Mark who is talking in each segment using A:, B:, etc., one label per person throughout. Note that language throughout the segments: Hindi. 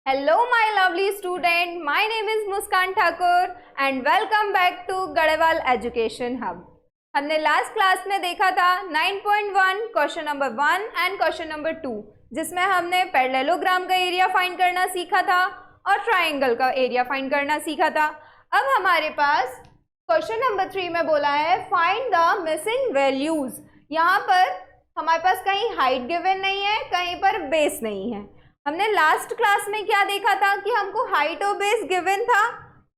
A: Hello my lovely student, my name is Muskan Thakur and welcome back to Garhwal Education Hub। हमने लास्ट क्लास में देखा था 9.1 question number 1 and question number 2 जिसमें हमने पैरेललोग्राम का एरिया फाइंड करना सीखा था और ट्राइंगल का एरिया फाइंड करना सीखा था। अब हमारे पास क्वेश्चन नंबर 3 में बोला है फाइंड द मिसिंग वैल्यूज। यहाँ पर हमारे पास कहीं हाइट गिवन नहीं है, कहीं पर बेस नहीं है। हमने लास्ट क्लास में क्या देखा था कि हमको हाइट और बेस गिवन था,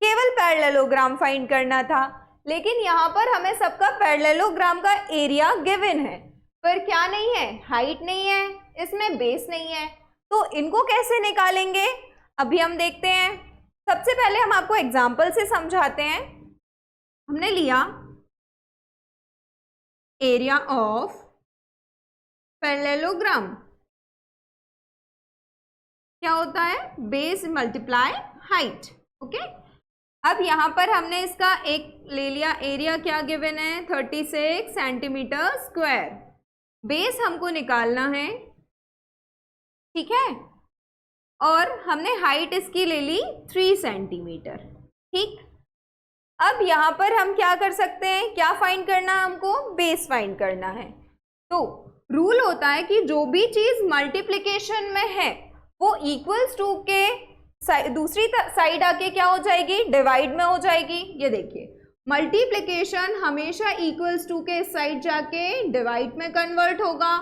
A: केवल पैरेललोग्राम फाइंड करना था। लेकिन यहाँ पर हमें सबका पैरेललोग्राम का एरिया गिवन है, पर क्या नहीं है, हाइट नहीं है, इसमें बेस नहीं है। तो इनको कैसे निकालेंगे अभी हम देखते हैं। सबसे पहले हम आपको एग्जाम्पल से समझाते हैं। हमने लिया एरिया ऑफ पैरेललोग्राम, क्या होता है, बेस मल्टीप्लाई हाइट। ओके, अब यहाँ पर हमने इसका एक ले लिया एरिया, क्या गिवन है 36 सेंटीमीटर स्क्वायर। बेस हमको निकालना है, ठीक है, और हमने हाइट इसकी ले ली 3 सेंटीमीटर। ठीक, अब यहाँ पर हम क्या कर सकते हैं, क्या फाइंड करना है हमको, बेस फाइंड करना है। तो रूल होता है कि जो भी चीज मल्टीप्लिकेशन में है वो इक्वल्स टू के दूसरी साइड आके क्या हो जाएगी, डिवाइड में हो जाएगी। ये देखिए, मल्टीप्लिकेशन हमेशा इक्वल्स टू के साइड जाके डिवाइड में कन्वर्ट होगा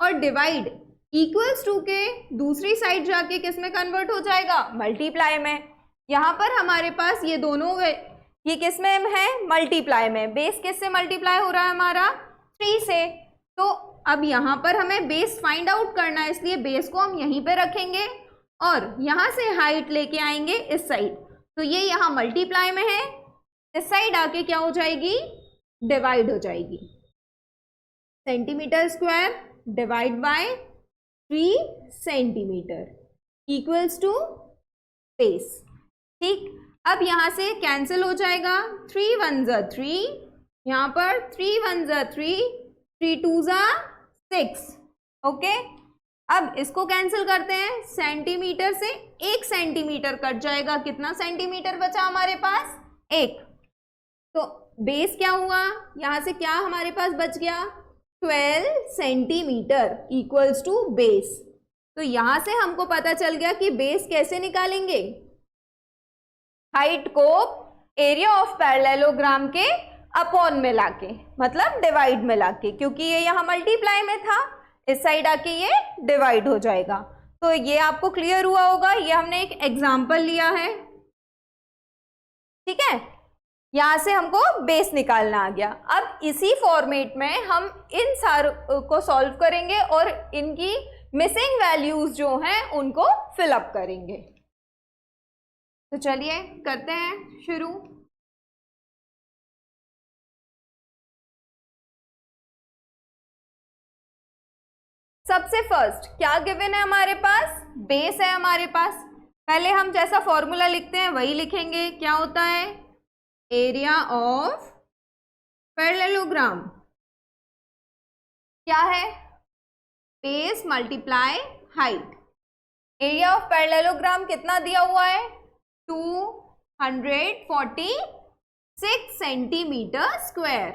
A: और डिवाइड इक्वल्स टू के दूसरी साइड जाके किस में कन्वर्ट हो जाएगा, मल्टीप्लाई में। यहाँ पर हमारे पास ये दोनों ये किस में है, मल्टीप्लाई में। बेस किस से मल्टीप्लाई हो रहा है हमारा, 3 से। तो अब यहाँ पर हमें बेस फाइंड आउट करना है, इसलिए बेस को हम यहीं पे रखेंगे और यहाँ से हाइट लेके आएंगे इस साइड। तो ये यहाँ मल्टीप्लाई में है, इस साइड आके क्या हो जाएगी, डिवाइड हो जाएगी। Centimetre square divide by 3 centimetre equals to base. ठीक, अब यहाँ से कैंसिल हो जाएगा, 3 1 ज़ा 3, यहाँ पर 3 1 ज़ा 3, 3 2 ज़ा 6। ओके, अब इसको कैंसिल करते हैं, सेंटीमीटर से 1 सेंटीमीटर कट जाएगा। कितना सेंटीमीटर बचा हमारे पास, 1। तो बेस क्या हुआ, यहाँ से क्या हमारे पास बच गया, 12 सेंटीमीटर इक्वल्स टू बेस। तो यहाँ से हमको पता चल गया कि बेस कैसे निकालेंगे, हाइट को एरिया ऑफ पैरेललोग्राम के अपॉन में लाके, मतलब डिवाइड में लाके, क्योंकि ये यहाँ मल्टीप्लाई में था, इस साइड आके ये डिवाइड हो जाएगा। तो ये आपको क्लियर हुआ होगा, ये हमने एक एग्जांपल लिया है। ठीक है, यहाँ से हमको बेस निकालना आ गया। अब इसी फॉर्मेट में हम इन सारों को सॉल्व करेंगे और इनकी मिसिंग वैल्यूज जो हैं उनको फिलअप करेंगे। तो चलिए करते हैं शुरू। सबसे फर्स्ट क्या गिवन है हमारे पास, बेस है हमारे पास। पहले हम जैसा फॉर्मूला लिखते हैं वही लिखेंगे। क्या होता है, एरिया ऑफ पैरेललोग्राम क्या है, base multiply height. Area of parallelogram कितना दिया हुआ है, 246 सेंटीमीटर स्क्वायर।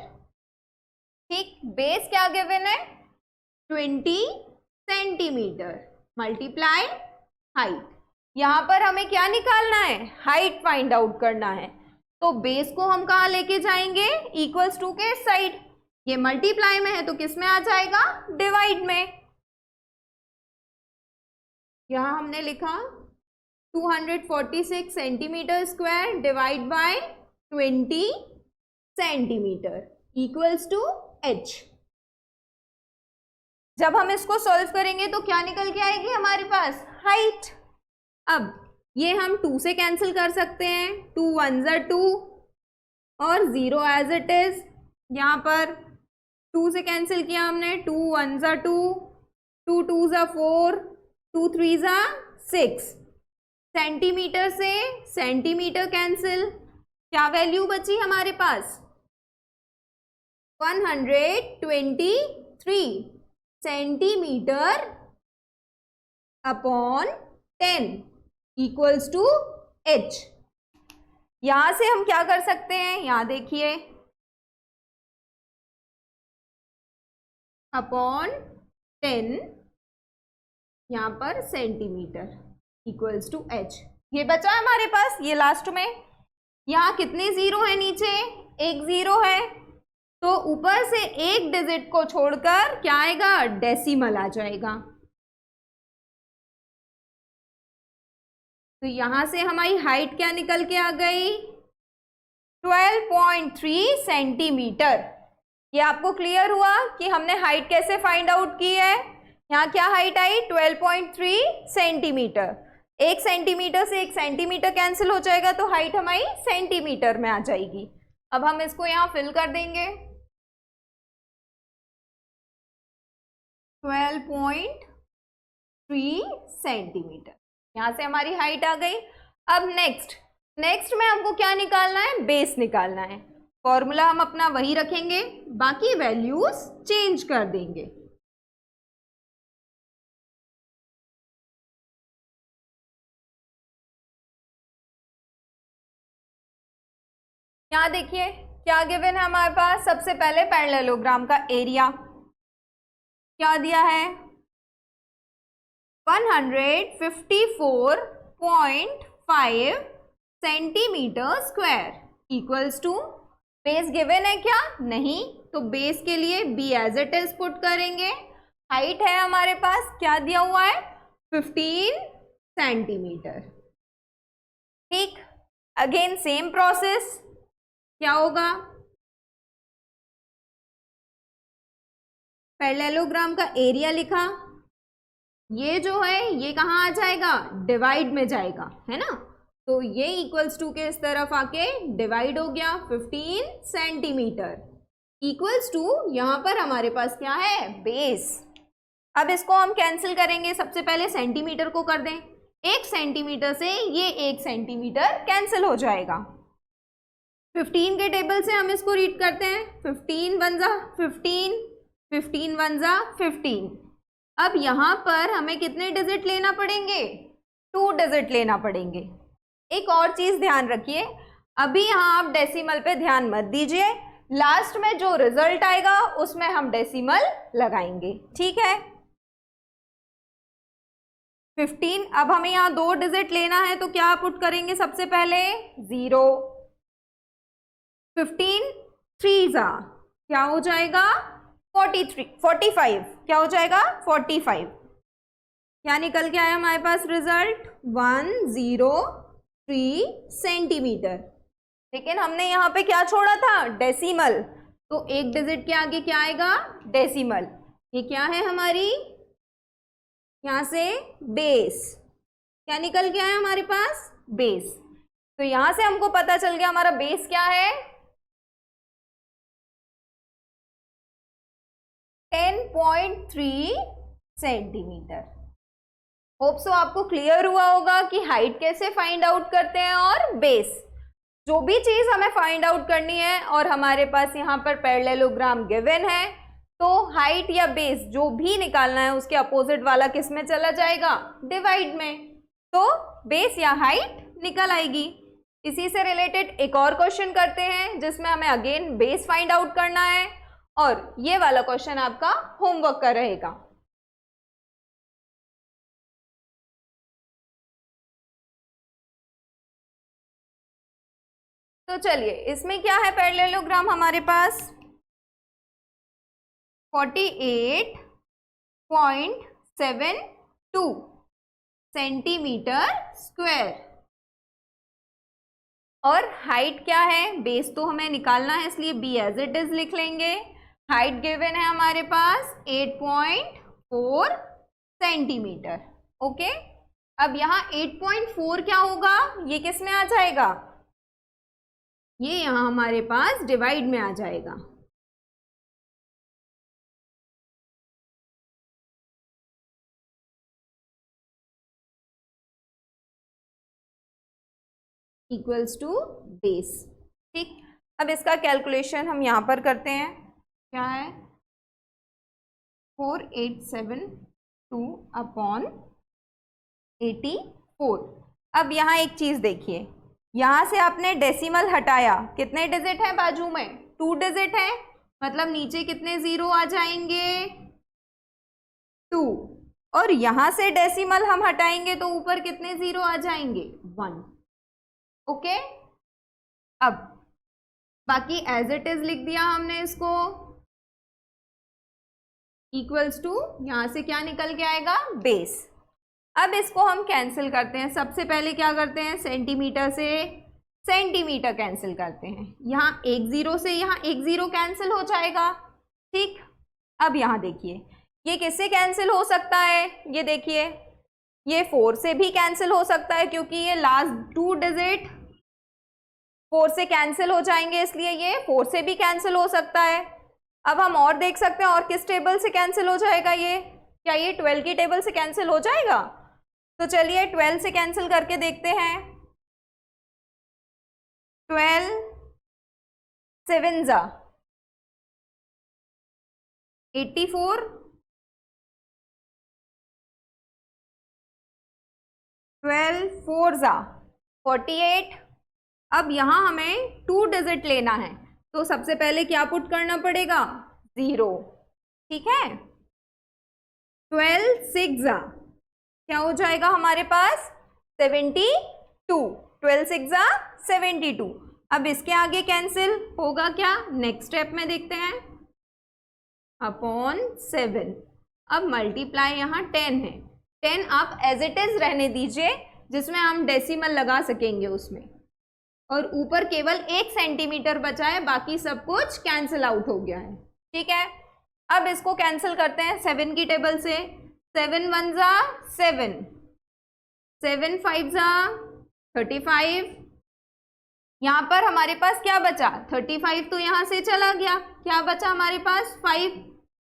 A: ठीक, बेस क्या गिवन है, 20 सेंटीमीटर मल्टीप्लाई हाइट। यहाँ पर हमें क्या निकालना है, हाइट फाइंड आउट करना है। तो बेस को हम कहाँ लेके जाएंगे, इक्वल्स टू के साइड। ये मल्टीप्लाई में है तो किस में आ जाएगा, डिवाइड में। यहाँ हमने लिखा 246 centimetre square divide by 20 centimetre equals to h। जब हम इसको सॉल्व करेंगे तो क्या निकल के आएगी हमारे पास, हाइट। अब ये हम 2 से कैंसिल कर सकते हैं, 2 1 ज़ा 2 और 0 एज इट इज। यहाँ पर 2 से कैंसिल किया हमने, 2 1 ज़ा 2, 2 2 ज़ा 4, 2 3 ज़ा 6। सेंटीमीटर से सेंटीमीटर कैंसिल, क्या वैल्यू बची हमारे पास, 123 centimetre upon 10। Equals to h। यहां से हम क्या कर सकते हैं, यहां देखिए, अपॉन 10 यहां पर सेंटीमीटर इक्वल्स टू h। ये बचा है हमारे पास, ये लास्ट में। यहाँ कितने जीरो है, नीचे एक जीरो है, तो ऊपर से एक डिजिट को छोड़कर क्या आएगा, डेसिमल आ जाएगा। तो यहां से हमारी हाइट क्या निकल के आ गई, 12.3 सेंटीमीटर। ये आपको क्लियर हुआ कि हमने हाइट कैसे फाइंड आउट की है। यहाँ क्या हाइट आई, 12.3 सेंटीमीटर। एक सेंटीमीटर से एक सेंटीमीटर कैंसिल हो जाएगा तो हाइट हमारी सेंटीमीटर में आ जाएगी। अब हम इसको यहाँ फिल कर देंगे, 12.3 सेंटीमीटर। यहाँ से हमारी हाइट आ गई। अब नेक्स्ट में हमको क्या निकालना है, बेस निकालना है। फॉर्मूला हम अपना वही रखेंगे, बाकी वैल्यूज चेंज कर देंगे। यहाँ देखिए क्या गिवन है हमारे पास। सबसे पहले पैरेललोग्राम का एरिया क्या दिया है, 154.5 centimetre square equals to, base given है क्या, नहीं, तो बेस के लिए बी एज इट इज पुट करेंगे। हाइट है हमारे पास, क्या दिया हुआ है, 15 सेंटीमीटर। ठीक, अगेन सेम प्रोसेस, क्या होगा, पैरेललोग्राम का एरिया लिखा, ये जो है ये कहाँ आ जाएगा, डिवाइड में जाएगा, है ना। तो ये इक्वल्स टू के इस तरफ आके डिवाइड हो गया, 15 सेंटीमीटर इक्वल्स टू, यहां पर हमारे पास क्या है, बेस। अब इसको हम कैंसिल करेंगे, सबसे पहले सेंटीमीटर को कर दें, एक सेंटीमीटर से ये एक सेंटीमीटर कैंसिल हो जाएगा। 15 के टेबल से हम इसको रीड करते हैं, 15 वन जा 15, 15 वन जा 15। अब यहां पर हमें कितने डिजिट लेना पड़ेंगे, 2 डिजिट लेना पड़ेंगे। एक और चीज ध्यान रखिए, अभी यहां आप डेसिमल पे ध्यान मत दीजिए, लास्ट में जो रिजल्ट आएगा उसमें हम डेसिमल लगाएंगे, ठीक है। 15, अब हमें यहाँ 2 डिजिट लेना है तो क्या पुट करेंगे, सबसे पहले 0, 15 3 जा क्या हो जाएगा, 45, क्या हो जाएगा, 45। क्या निकल के आया हमारे पास रिजल्ट, 103 सेंटीमीटर। लेकिन हमने यहाँ पे क्या छोड़ा था, डेसिमल, तो एक डिजिट के आगे क्या आएगा, डेसिमल। ये क्या है हमारी, यहाँ से बेस, क्या निकल के आया हमारे पास, बेस। तो यहां से हमको पता चल गया हमारा बेस क्या है, 10.3 सेंटीमीटर। होप सो आपको क्लियर हुआ होगा कि हाइट कैसे फाइंड आउट करते हैं और बेस। जो भी चीज हमें फाइंड आउट करनी है और हमारे पास यहाँ पर पैरेललोग्राम गिवन है, तो हाइट या बेस जो भी निकालना है उसके अपोजिट वाला किस में चला जाएगा, डिवाइड में, तो बेस या हाइट निकल आएगी। इसी से रिलेटेड एक और क्वेश्चन करते हैं जिसमें हमें अगेन बेस फाइंड आउट करना है, और ये वाला क्वेश्चन आपका होमवर्क का रहेगा। तो चलिए, इसमें क्या है, पैरेललोग्राम हमारे पास 48.72 सेंटीमीटर स्क्वायर, और हाइट क्या है, बेस तो हमें निकालना है इसलिए बी एज इट इज लिख लेंगे। हाइट गिवन है हमारे पास 8.4 सेंटीमीटर, ओके। अब यहाँ 8.4 क्या होगा, ये किस में आ जाएगा, ये यहाँ हमारे पास डिवाइड में आ जाएगा। इक्वल्स टू बेस, ठीक। अब इसका कैलकुलेशन हम यहाँ पर करते हैं, क्या है, 4872 अपॉन 84। अब यहाँ एक चीज देखिए, यहाँ से आपने डेसिमल हटाया, कितने डिजिट हैं बाजू में? 2 डिजिट है, मतलब नीचे कितने जीरो आ जाएंगे? 2। और यहाँ से डेसिमल हम हटाएंगे तो ऊपर कितने जीरो आ जाएंगे? 1। ओके, अब बाकी एज इट इज लिख दिया हमने इसको, इक्वल्स टू, यहां से क्या निकल के आएगा? बेस। अब इसको हम कैंसिल करते हैं। सबसे पहले क्या करते हैं? सेंटीमीटर से सेंटीमीटर कैंसिल करते हैं। यहाँ एक जीरो से यहाँ एक जीरो कैंसिल हो जाएगा, ठीक। अब यहाँ देखिए, ये किससे कैंसिल हो सकता है? ये देखिए, ये 4 से भी कैंसिल हो सकता है, क्योंकि ये लास्ट 2 डिजिट 4 से कैंसिल हो जाएंगे, इसलिए ये 4 से भी कैंसिल हो सकता है। अब हम और देख सकते हैं, और किस टेबल से कैंसिल हो जाएगा ये? क्या ये 12 की टेबल से कैंसिल हो जाएगा? तो चलिए 12 से कैंसिल करके देखते हैं। 12 7 जा 84, 12 4 जा 48। अब यहाँ हमें 2 डिजिट लेना है, तो सबसे पहले क्या पुट करना पड़ेगा? 0, ठीक है। 12 6 जा क्या हो जाएगा हमारे पास? 72। 12 6 जा 72। अब इसके आगे कैंसिल होगा क्या? नेक्स्ट स्टेप में देखते हैं, अपॉन 7। अब मल्टीप्लाई यहाँ 10 है, 10 आप एज इट इज रहने दीजिए, जिसमें हम डेसिमल लगा सकेंगे उसमें। और ऊपर केवल 1 सेंटीमीटर बचा है, बाकी सब कुछ कैंसिल आउट हो गया है, ठीक है। अब इसको कैंसिल करते हैं 7 की टेबल से। 7 1 जा 7, 7 5 जा 35। यहाँ पर हमारे पास क्या बचा? 35 तो यहाँ से चला गया, क्या बचा हमारे पास? 5,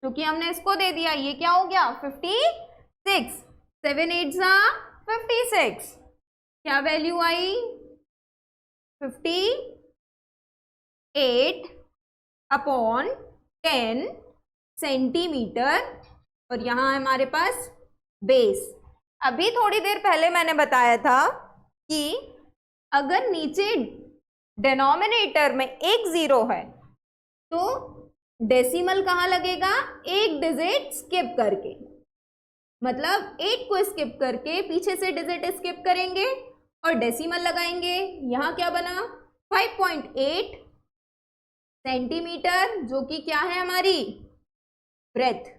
A: क्योंकि हमने इसको दे दिया। ये क्या हो गया? 56। 7 8 जा 56, क्या वैल्यू आई? 58 अपॉन 10 सेंटीमीटर। और यहाँ हमारे पास बेस। अभी थोड़ी देर पहले मैंने बताया था कि अगर नीचे डिनोमिनेटर में एक जीरो है तो डेसिमल कहाँ लगेगा? एक डिजिट स्किप करके, मतलब 8 को स्किप करके पीछे से डिजिट स्किप करेंगे और डेसिमल लगाएंगे। यहाँ क्या बना? 5.8 सेंटीमीटर, जो कि क्या है हमारी? ब्रेथ।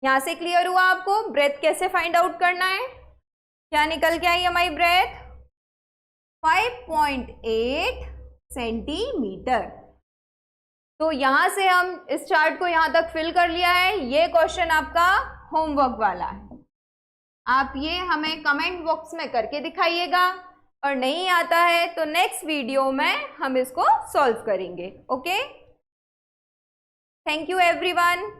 A: यहां से क्लियर हुआ आपको ब्रेथ कैसे फाइंड आउट करना है? क्या निकल के आई हमारी ब्रेथ? 5.8 सेंटीमीटर। तो यहां से हम इस चार्ट को यहां तक फिल कर लिया है। ये क्वेश्चन आपका होमवर्क वाला है, आप ये हमें कमेंट बॉक्स में करके दिखाइएगा, और नहीं आता है तो नेक्स्ट वीडियो में हम इसको सॉल्व करेंगे। Okay, thank you everyone.